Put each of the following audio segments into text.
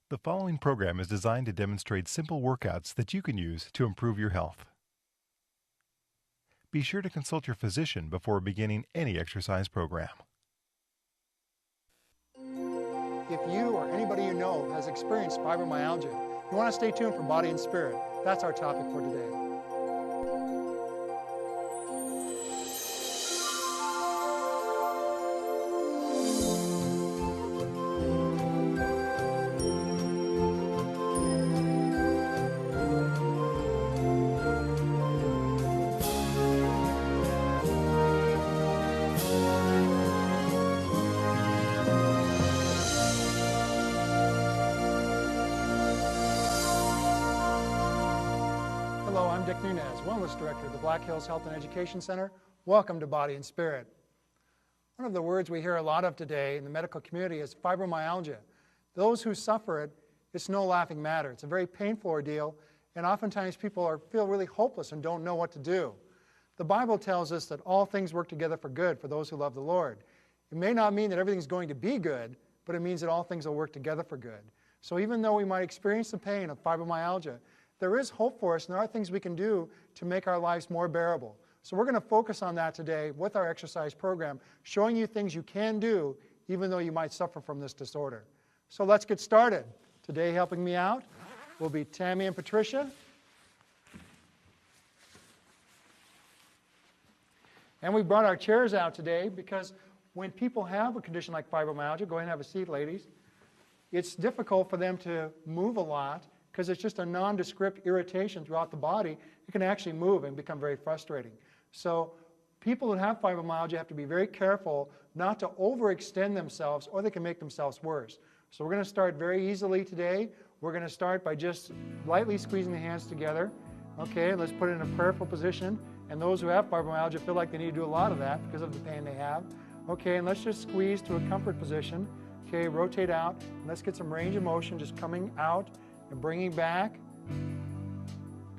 The following program is designed to demonstrate simple workouts that you can use to improve your health. Be sure to consult your physician before beginning any exercise program. If you or anybody you know has experienced fibromyalgia, you want to stay tuned for Body and Spirit. That's our topic for today. Hello, I'm Dick Nunez, Wellness Director of the Black Hills Health and Education Center. Welcome to Body and Spirit. One of the words we hear a lot of today in the medical community is fibromyalgia. Those who suffer it, it's no laughing matter. It's a very painful ordeal, and oftentimes people feel really hopeless and don't know what to do. The Bible tells us that all things work together for good for those who love the Lord. It may not mean that everything's going to be good, but it means that all things will work together for good. So even though we might experience the pain of fibromyalgia, there is hope for us, and there are things we can do to make our lives more bearable. So we're going to focus on that today with our exercise program, showing you things you can do even though you might suffer from this disorder. So let's get started. Today helping me out will be Tammy and Patricia. And we brought our chairs out today because when people have a condition like fibromyalgia, go ahead and have a seat, ladies, it's difficult for them to move a lot because it's just a nondescript irritation throughout the body. It can actually move and become very frustrating. So people who have fibromyalgia have to be very careful not to overextend themselves or they can make themselves worse. So we're going to start very easily today. We're going to start by just lightly squeezing the hands together. Okay, let's put it in a prayerful position. And those who have fibromyalgia feel like they need to do a lot of that because of the pain they have. Okay, and let's just squeeze to a comfort position. Okay, rotate out. And let's get some range of motion just coming out and bringing back.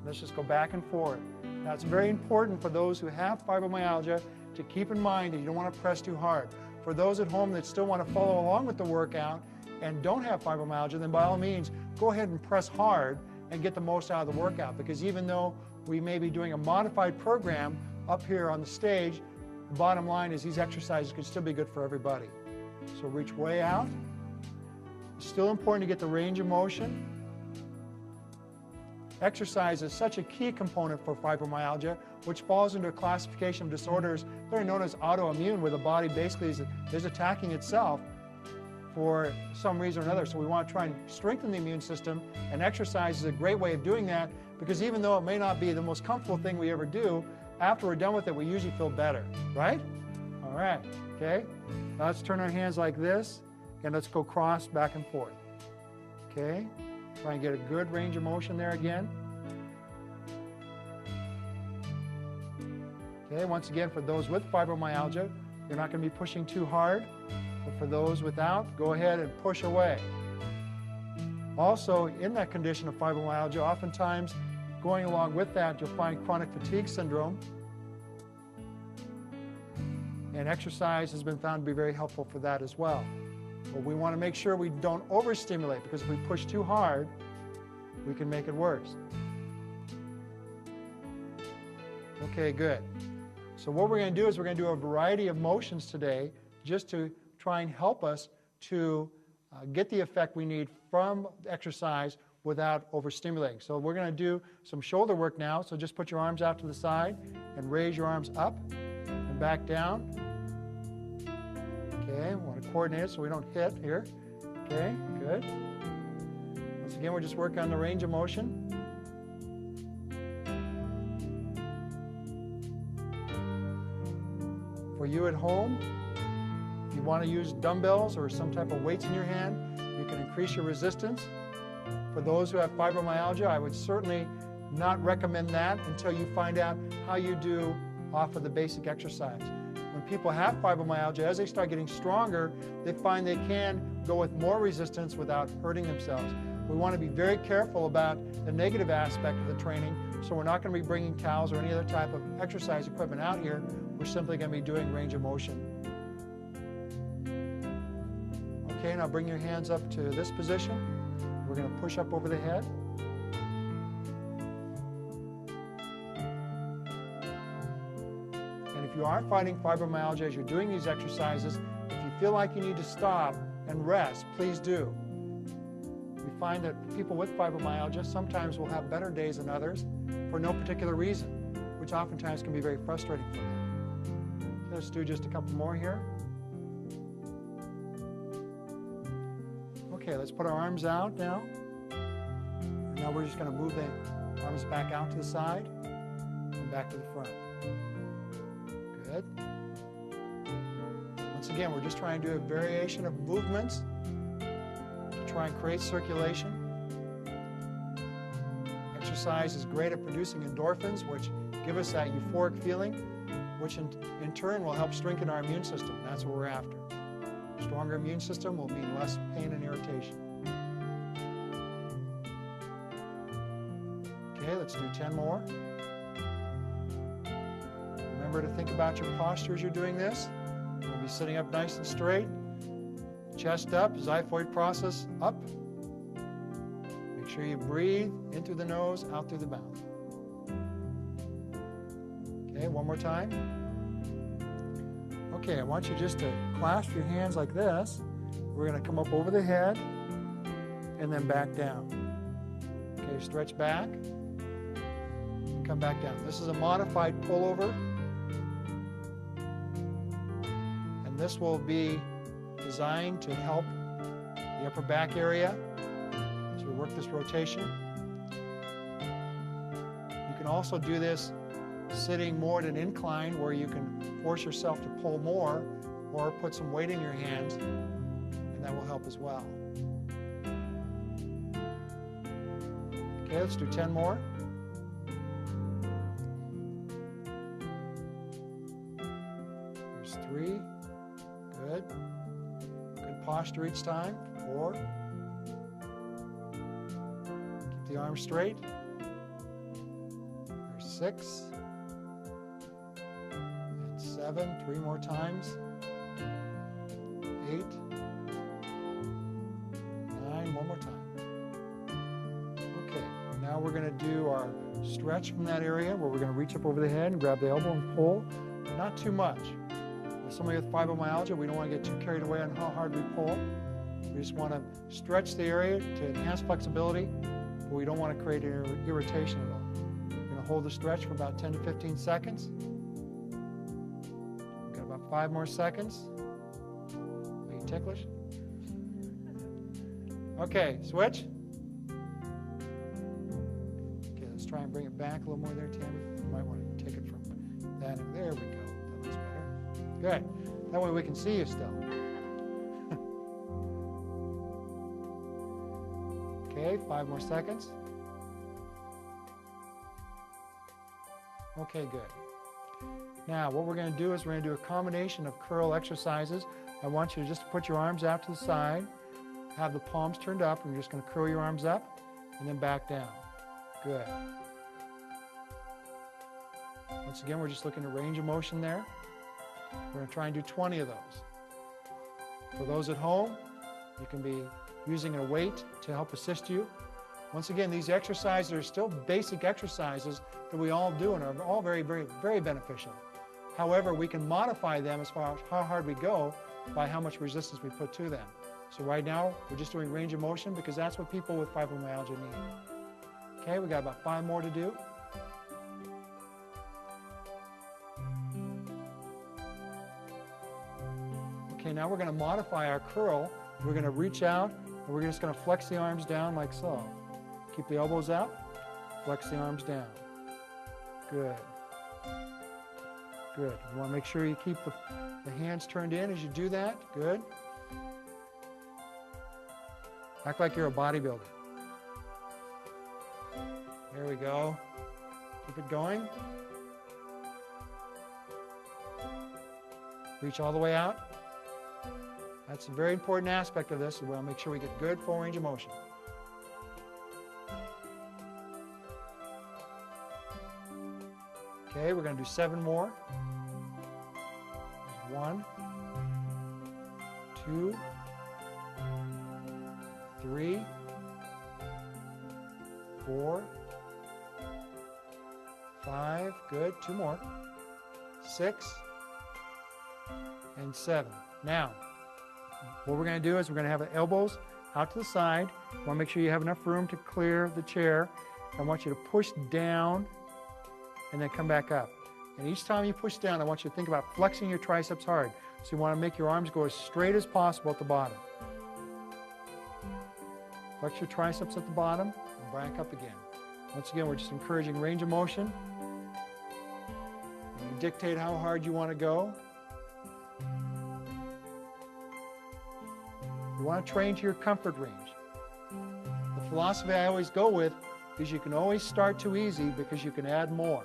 Let's just go back and forth. Now it's very important for those who have fibromyalgia to keep in mind that you don't want to press too hard. For those at home that still want to follow along with the workout and don't have fibromyalgia, then by all means go ahead and press hard and get the most out of the workout, because even though we may be doing a modified program up here on the stage, the bottom line is these exercises can still be good for everybody. So reach way out. It's still important to get the range of motion. Exercise is such a key component for fibromyalgia, which falls into a classification of disorders that are known as autoimmune, where the body basically is attacking itself for some reason or another. So we want to try and strengthen the immune system, and exercise is a great way of doing that, because even though it may not be the most comfortable thing we ever do, after we're done with it, we usually feel better, right? All right, okay? Now let's turn our hands like this, and let's go cross back and forth, okay? Try and get a good range of motion there again. Okay, once again, for those with fibromyalgia, you're not going to be pushing too hard. But for those without, go ahead and push away. Also, in that condition of fibromyalgia, oftentimes going along with that, you'll find chronic fatigue syndrome. And exercise has been found to be very helpful for that as well. But we want to make sure we don't overstimulate, because if we push too hard, we can make it worse. Okay, good. So what we're going to do is we're going to do a variety of motions today just to try and help us to get the effect we need from exercise without overstimulating. So we're going to do some shoulder work now. So just put your arms out to the side and raise your arms up and back down. Okay, we want to coordinate it so we don't hit here. Okay, good. Once again, we're just working on the range of motion. For you at home, if you want to use dumbbells or some type of weights in your hand, you can increase your resistance. For those who have fibromyalgia, I would certainly not recommend that until you find out how you do off of the basic exercise. When people have fibromyalgia, as they start getting stronger, they find they can go with more resistance without hurting themselves. We want to be very careful about the negative aspect of the training, so we're not going to be bringing towels or any other type of exercise equipment out here. We're simply going to be doing range of motion. Okay, now bring your hands up to this position. We're going to push up over the head. And if you are fighting fibromyalgia as you're doing these exercises, if you feel like you need to stop and rest, please do. We find that people with fibromyalgia sometimes will have better days than others for no particular reason, which oftentimes can be very frustrating for them. So let's do just a couple more here. Okay, let's put our arms out now. Now we're just going to move the arms back out to the side and back to the front. Good. Once again, we're just trying to do a variation of movements to try and create circulation. Exercise is great at producing endorphins, which give us that euphoric feeling, which in turn will help strengthen our immune system. That's what we're after. A stronger immune system will mean less pain and irritation. Okay, let's do 10 more. Remember to think about your posture as you're doing this. You'll be sitting up nice and straight, chest up, xiphoid process up. Make sure you breathe in through the nose, out through the mouth. Okay, one more time. Okay, I want you just to clasp your hands like this. We're going to come up over the head and then back down. Okay, stretch back and come back down. This is a modified pullover. And this will be designed to help the upper back area as we work this rotation. You can also do this sitting more at an incline where you can force yourself to pull more or put some weight in your hands, and that will help as well. Okay, let's do 10 more. There's 3. Good. Good posture each time. 4. Keep the arms straight. There's 6. 7, 3 more times. 8, 9, one more time. Okay, now we're going to do our stretch from that area where we're going to reach up over the head and grab the elbow and pull. Not too much. If somebody with fibromyalgia, we don't want to get too carried away on how hard we pull. We just want to stretch the area to enhance flexibility, but we don't want to create irritation at all. We're going to hold the stretch for about 10 to 15 seconds. 5 more seconds. Are you ticklish? Okay, switch. Okay, let's try and bring it back a little more there, Tammy. You might want to take it from that. There we go. That looks better. Good. That way we can see you still. Okay, 5 more seconds. Okay, good. Now, what we're going to do is we're going to do a combination of curl exercises. I want you to just put your arms out to the side, have the palms turned up, and you're just going to curl your arms up and then back down. Good. Once again, we're just looking at range of motion there. We're going to try and do 20 of those. For those at home, you can be using a weight to help assist you. Once again, these exercises are still basic exercises that we all do and are all very, very, very beneficial. However, we can modify them as far as how hard we go by how much resistance we put to them. So right now, we're just doing range of motion because that's what people with fibromyalgia need. Okay, we got about 5 more to do. Okay, now we're going to modify our curl. We're going to reach out and we're just going to flex the arms down like so. Keep the elbows out, flex the arms down. Good. Good. You want to make sure you keep the hands turned in as you do that. Good. Act like you're a bodybuilder. There we go. Keep it going. Reach all the way out. That's a very important aspect of this. We want to make sure we get good full range of motion. Okay, we're going to do 7 more. There's 1, 2, 3, 4, 5, good, 2 more, 6, and 7. Now, what we're going to do is we're going to have the elbows out to the side. You want to make sure you have enough room to clear the chair. I want you to push down and then come back up. And each time you push down, I want you to think about flexing your triceps hard. So you want to make your arms go as straight as possible at the bottom. Flex your triceps at the bottom and back up again. Once again, we're just encouraging range of motion. And you dictate how hard you want to go. You want to train to your comfort range. The philosophy I always go with is you can always start too easy because you can add more.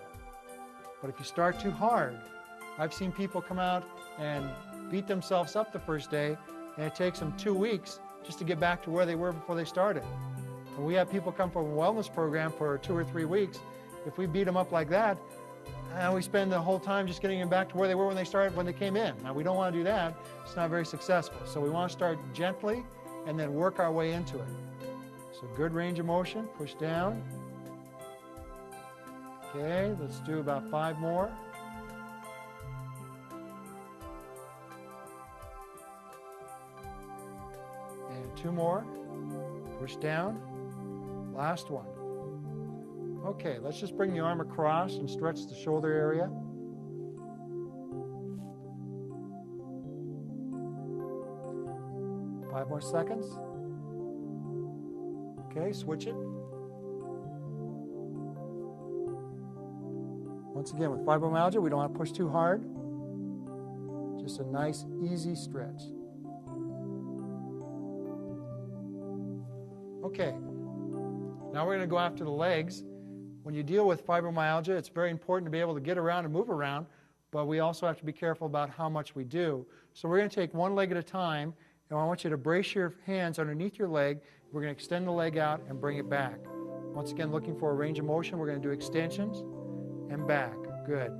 But if you start too hard, I've seen people come out and beat themselves up the first day, and it takes them 2 weeks just to get back to where they were before they started. When we have people come from a wellness program for 2 or 3 weeks, if we beat them up like that, we spend the whole time just getting them back to where they were when they started, when they came in. Now, we don't want to do that. It's not very successful. So we want to start gently and then work our way into it. So good range of motion, push down. Okay, let's do about 5 more. And 2 more. Push down. Last one. Okay, let's just bring the arm across and stretch the shoulder area. Five more seconds. Okay, switch it. Once again, with fibromyalgia, we don't want to push too hard. Just a nice, easy stretch. Okay, now we're going to go after the legs. When you deal with fibromyalgia, it's very important to be able to get around and move around, but we also have to be careful about how much we do. So we're going to take one leg at a time, and I want you to brace your hands underneath your leg. We're going to extend the leg out and bring it back. Once again, looking for a range of motion, we're going to do extensions and back. Good.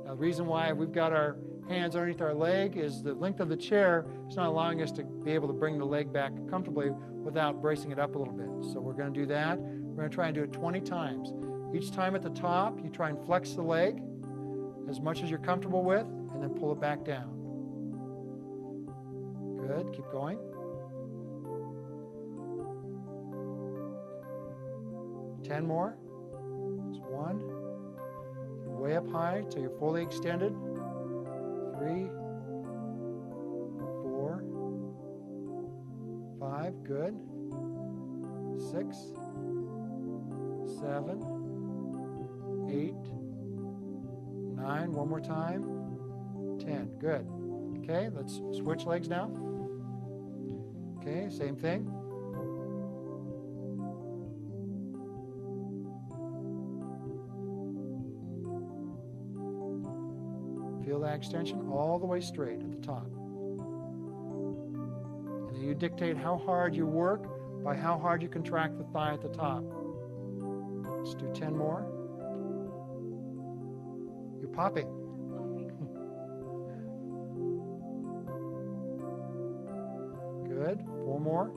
Now, the reason why we've got our hands underneath our leg is the length of the chair is not allowing us to be able to bring the leg back comfortably without bracing it up a little bit. So we're going to do that. We're going to try and do it 20 times. Each time at the top, you try and flex the leg as much as you're comfortable with, and then pull it back down. Good. Keep going. 10 more. That's 1. Way up high till you're fully extended. 3, 4, 5. Good. 6, 7, 8, 9. One more time. 10. Good. Okay, let's switch legs now. Okay, same thing. Feel that extension all the way straight at the top. And then you dictate how hard you work by how hard you contract the thigh at the top. Let's do 10 more. You're popping. Good. 4 more.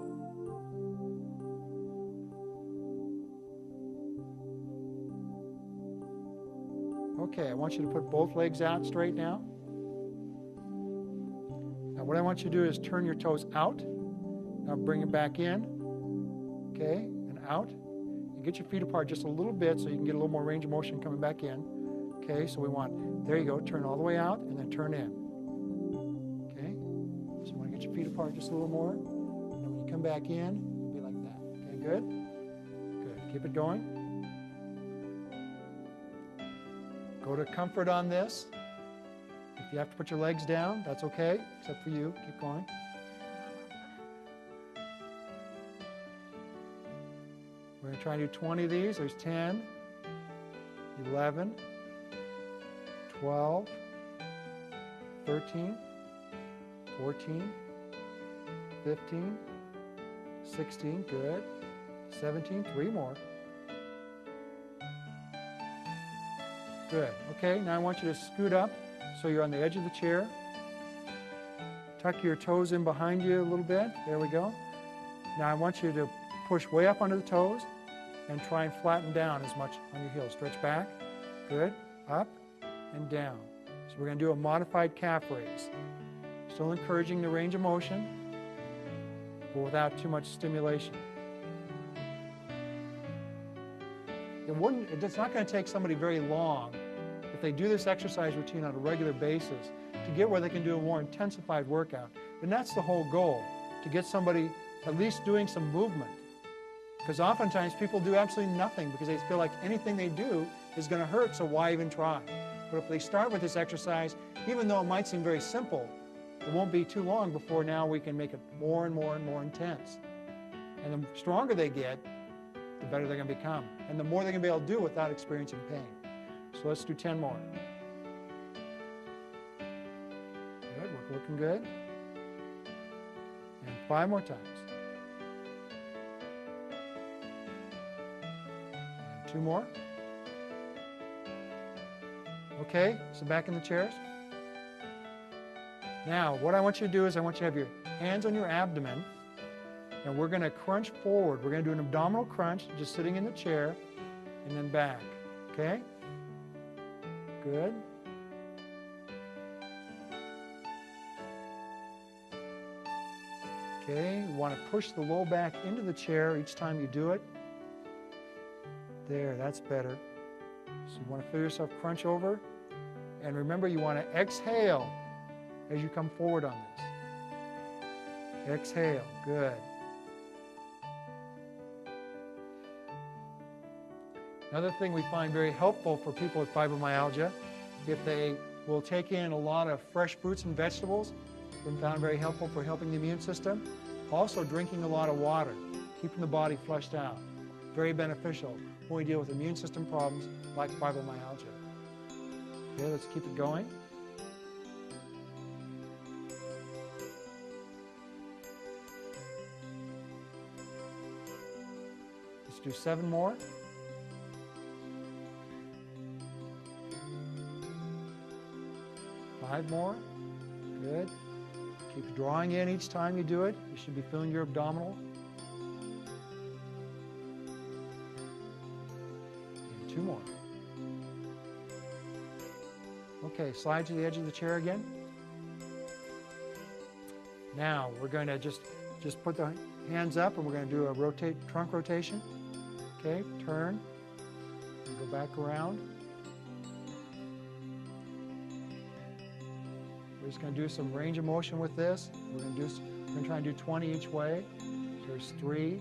Okay, I want you to put both legs out straight now. Now what I want you to do is turn your toes out. Now bring it back in. Okay, and out. And get your feet apart just a little bit so you can get a little more range of motion coming back in. Okay, so we want, there you go, turn all the way out and then turn in. Okay, so you want to get your feet apart just a little more. And when you come back in, it'll be like that. Okay, good? Good. Keep it going. Go to comfort on this. If you have to put your legs down, that's okay, except for you. Keep going. We're going to try and do 20 of these. There's 10, 11, 12, 13, 14, 15, 16, good, 17, 3 more. Good. Okay, now I want you to scoot up so you're on the edge of the chair. Tuck your toes in behind you a little bit. There we go. Now I want you to push way up under the toes and try and flatten down as much on your heels. Stretch back. Good. Up and down. So we're going to do a modified calf raise. Still encouraging the range of motion, but without too much stimulation. It's not going to take somebody very long if they do this exercise routine on a regular basis to get where they can do a more intensified workout. And that's the whole goal, to get somebody at least doing some movement. Because oftentimes people do absolutely nothing because they feel like anything they do is going to hurt, so why even try? But if they start with this exercise, even though it might seem very simple, it won't be too long before now we can make it more and more and more intense. And the stronger they get, the better they're going to become. And the more they're going to be able to do without experiencing pain. So let's do 10 more. Good, we're looking good. And 5 more times. And 2 more. Okay, so back in the chairs. Now, what I want you to do is I want you to have your hands on your abdomen, and we're going to crunch forward. We're going to do an abdominal crunch, just sitting in the chair, and then back. Okay? Good. Okay, you want to push the low back into the chair each time you do it. There, that's better. So you want to feel yourself crunch over. And remember, you want to exhale as you come forward on this. Exhale, good. Another thing we find very helpful for people with fibromyalgia, if they will take in a lot of fresh fruits and vegetables, been found very helpful for helping the immune system. Also drinking a lot of water, keeping the body flushed out. Very beneficial when we deal with immune system problems like fibromyalgia. Okay, let's keep it going. Let's do 7 more. 5 more. Good. Keep drawing in each time you do it. You should be feeling your abdominal. And 2 more. Okay, slide to the edge of the chair again. Now we're going to just put the hands up and we're going to do a trunk rotation. Okay, turn and go back around. We're just going to do some range of motion with this. We're going to try and do 20 each way. So there's 3,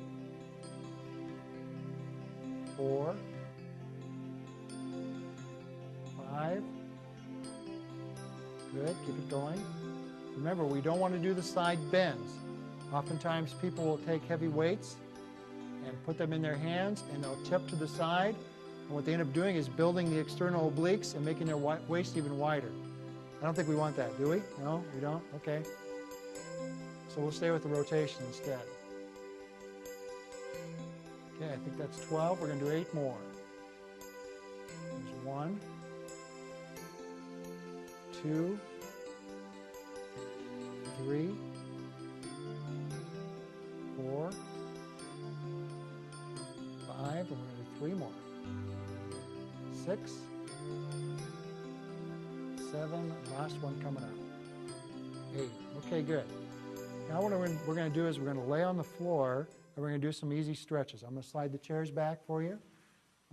4, 5. Good, keep it going. Remember, we don't want to do the side bends. Oftentimes people will take heavy weights and put them in their hands and they'll tip to the side. And what they end up doing is building the external obliques and making their waist even wider. I don't think we want that, do we? No, we don't? Okay. So we'll stay with the rotation instead. Okay, I think that's 12. We're going to do 8 more. There's 1, 2, 3, 4, 5, and we're going to do 3 more. 6, 7, last one coming up. 8. Okay, good. Now what we're going to do is we're going to lay on the floor and we're going to do some easy stretches. I'm going to slide the chairs back for you.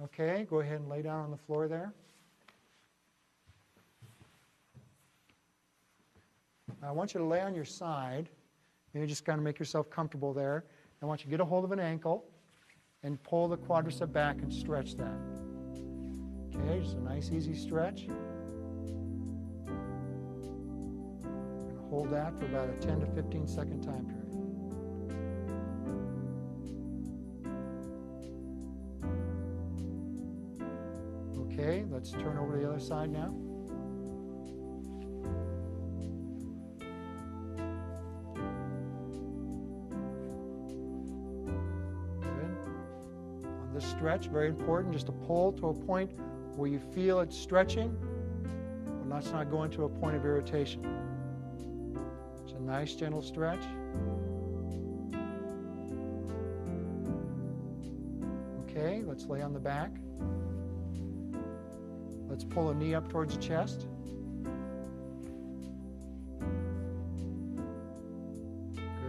Okay, go ahead and lay down on the floor there. I want you to lay on your side. You just kind of make yourself comfortable there. I want you to get a hold of an ankle and pull the quadricep back and stretch that. Okay, just a nice easy stretch. Hold that for about a 10 to 15 second time period. Okay, let's turn over to the other side now. Good. On this stretch, very important, just to pull to a point where you feel it stretching, but let's not go into a point of irritation. Nice gentle stretch. Okay, let's lay on the back. Let's pull a knee up towards the chest.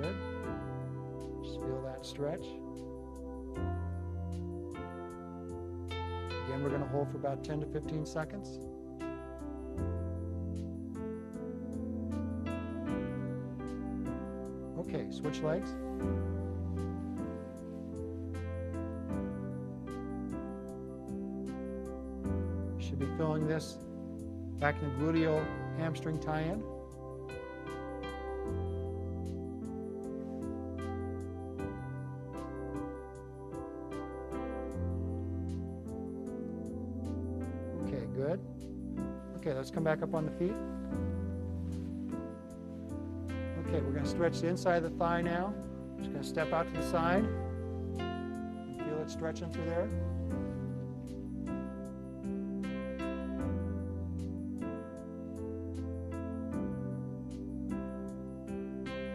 Good. Just feel that stretch. Again, we're going to hold for about 10 to 15 seconds. Okay, switch legs. You should be feeling this back in the gluteal hamstring tie-in. Okay, good. Okay, let's come back up on the feet. Okay, we're going to stretch the inside of the thigh now. Just going to step out to the side. You feel it stretching through there.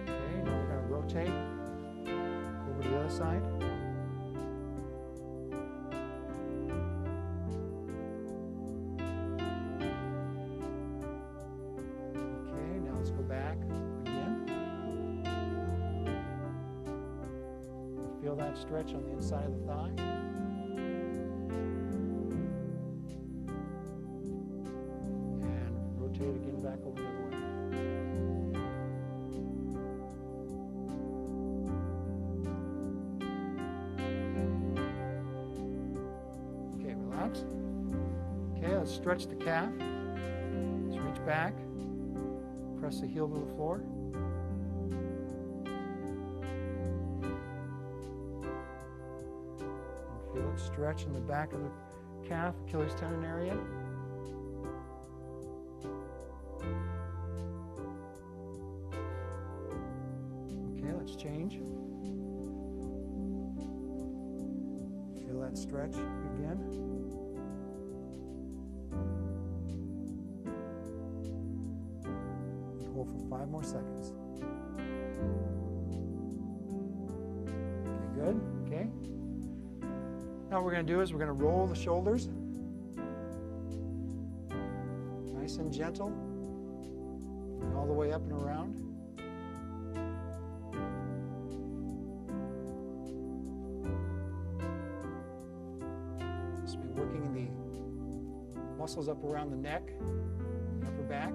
Okay, now we're going to rotate over to the other side. Okay, now let's go back. Feel that stretch on the inside of the thigh. And rotate again back over the other way. Okay, relax. Okay, let's stretch the calf. Let's reach back. Press the heel to the floor. Feel it stretch in the back of the calf, Achilles tendon area. Okay, let's change. Feel that stretch again. And hold for 5 more seconds. Okay, good. Okay. Now what we're going to do is we're going to roll the shoulders. Nice and gentle. And all the way up and around. Just be working in the muscles up around the neck, the upper back.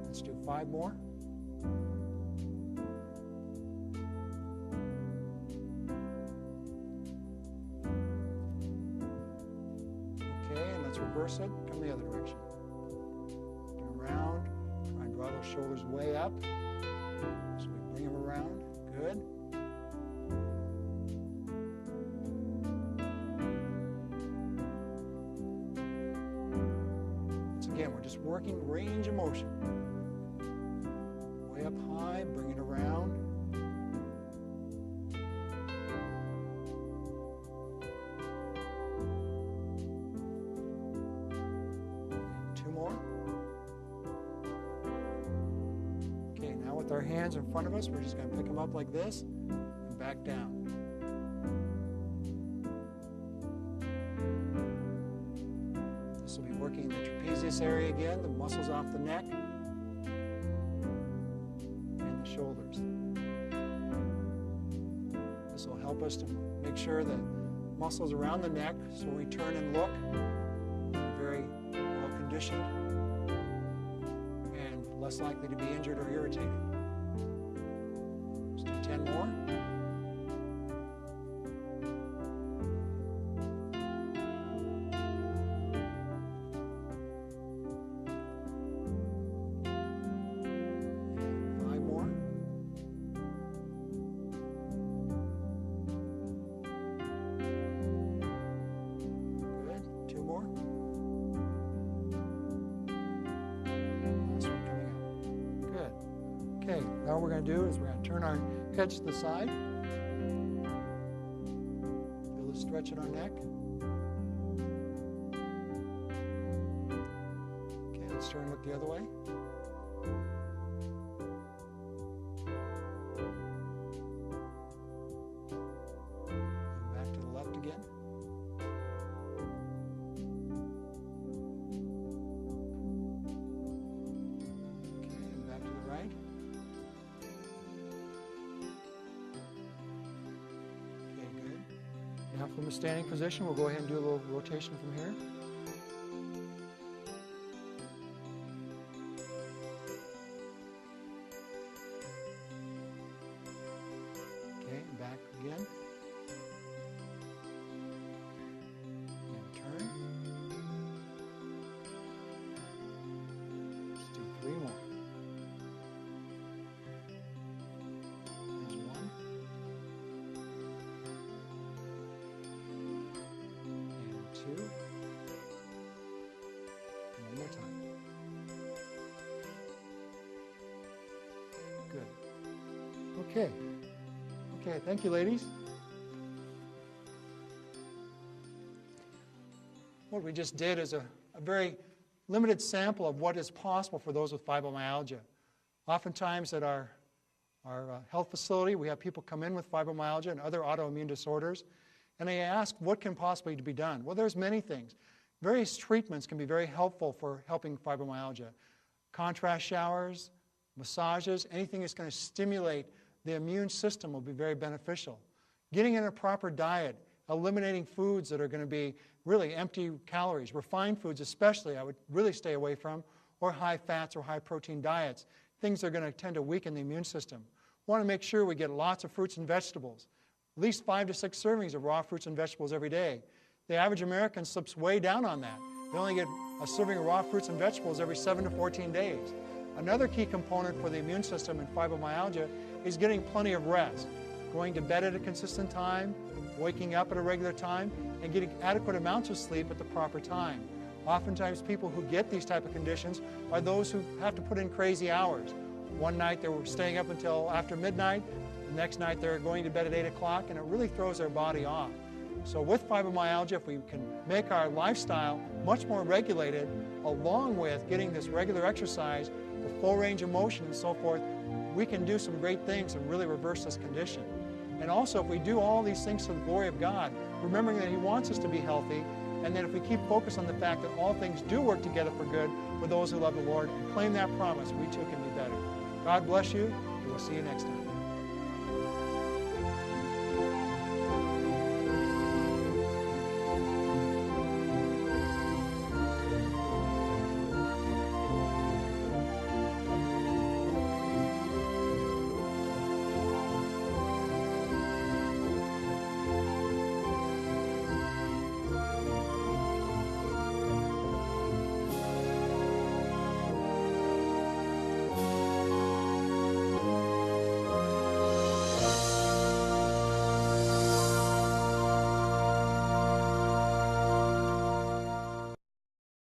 Let's do 5 more. Okay, and let's reverse it. Come the other direction. Turn around. Try and draw those shoulders way up. So we bring them around. Good. Once again, we're just working range of motion. Way up high, bring it around. And 2 more. Okay, now with our hands in front of us, we're just going to pick them up like this and back down. This will be working in the trapezius area again, the muscles off the neck. Shoulders. This will help us to make sure that muscles around the neck, so when we turn and look, are very well conditioned and less likely to be injured or irritated. Let's do 10 more. Okay, now what we're going to do is we're going to turn our heads to the side. Feel the stretch in our neck. Okay, Let's turn and look the other way. And back to the left again. Okay, and back to the right. Okay, good. Now from a standing position, we'll go ahead and do a little rotation from here. Okay, and back again. And turn. Let's do 3 more. There's 1. And 2. One more time. Good. Okay. Okay, thank you, ladies. What we just did is a very limited sample of what is possible for those with fibromyalgia. Oftentimes at our health facility, we have people come in with fibromyalgia and other autoimmune disorders, and they ask what can possibly be done. Well, there's many things. Various treatments can be very helpful for helping fibromyalgia. Contrast showers, massages, anything that's going to stimulate the immune system will be very beneficial. Getting in a proper diet, eliminating foods that are going to be really empty calories, refined foods especially I would really stay away from, or high fats or high protein diets, things that are going to tend to weaken the immune system. We want to make sure we get lots of fruits and vegetables, at least 5 to 6 servings of raw fruits and vegetables every day. The average American slips way down on that. They only get a serving of raw fruits and vegetables every 7 to 14 days. Another key component for the immune system in fibromyalgia is getting plenty of rest, going to bed at a consistent time, waking up at a regular time, and getting adequate amounts of sleep at the proper time. Oftentimes people who get these type of conditions are those who have to put in crazy hours. One night they were staying up until after midnight, the next night they're going to bed at 8 o'clock, and it really throws their body off. So with fibromyalgia, if we can make our lifestyle much more regulated, along with getting this regular exercise, the full range of motion and so forth, we can do some great things and really reverse this condition. And also, if we do all these things to the glory of God, remembering that He wants us to be healthy, and that if we keep focused on the fact that all things do work together for good for those who love the Lord, and claim that promise, we too can be better. God bless you, and we'll see you next time.